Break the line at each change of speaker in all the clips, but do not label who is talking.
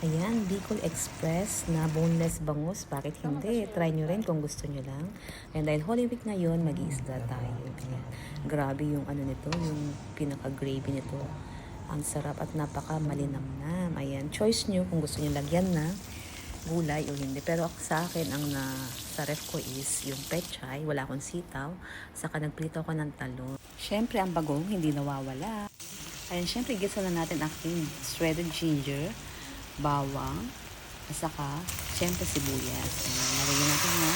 Ayan, Bicol Express na boneless bangus. Bakit hindi? Try nyo rin kung gusto nyo lang. And dahil Holy Week ngayon, mag-iisda tayo. Ayan. Grabe yung ano nito, yung pinaka-gravy nito. Ang sarap at napaka malinamnam. Ayan, choice nyo kung gusto nyo lagyan na gulay o hindi. Pero sa akin, ang sa ref ko is yung pechay. Wala akong sitaw. Saka nagprito ako ng talong. Syempre, ang bagong hindi nawawala. Ayan, syempre, gisa na natin ang shredded ginger, bawang, at saka, syempre, sibuyas. Nalagyan natin na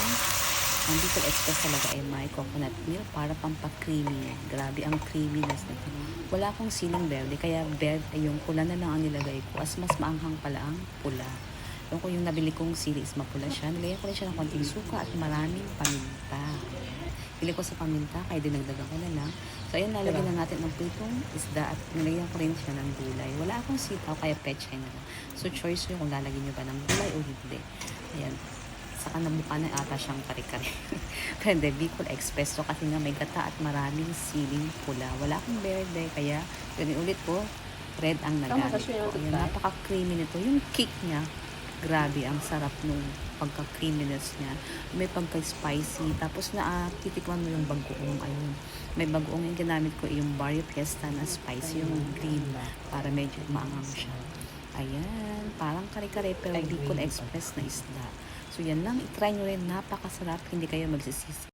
ang Bicol Express talaga ay may coconut milk para pampag-creamy. Grabe ang creaminess nito. Wala akong siling berde, kaya ay yung pula na lang ang nilagay ko. As mas maanghang pala ang pula. Yung nabili kong sili is mapula siya. Nilagyan ko rin siya ng konting suka at maraming paminta. Pili ko sa paminta, kaya dinagdagan ko na lang. So, ayan, lalagyan na natin ng pritong isda at nilagyan ko rin siya ng gulay. Wala akong sitaw, kaya pechay na lang. So, choice nyo kung lalagyan nyo ba ng gulay o hindi. Ayan. Saka nabuka na ata siyang kare-kare. Pero hindi, Bicol Express. So, kasi nga may gata at maraming siling pula. Wala akong berde, kaya yun ulit po, red ang nagamit ko. Ayan, napaka-creamy nito. Yung cake niya, grabe, ang sarap nung pagka-creaminess niya. May pagka-spicy. Tapos titikman mo yung bagoong. Ayun. May bagoong yung ginamit ko, yung Barrio Fiesta na spicy, yung green, para medyo maangang siya. Ayan. Parang kare-kare, pero Bicol Express na isda. So, yan lang. I-try nyo rin. Napakasarap. Hindi kayo magsisisi.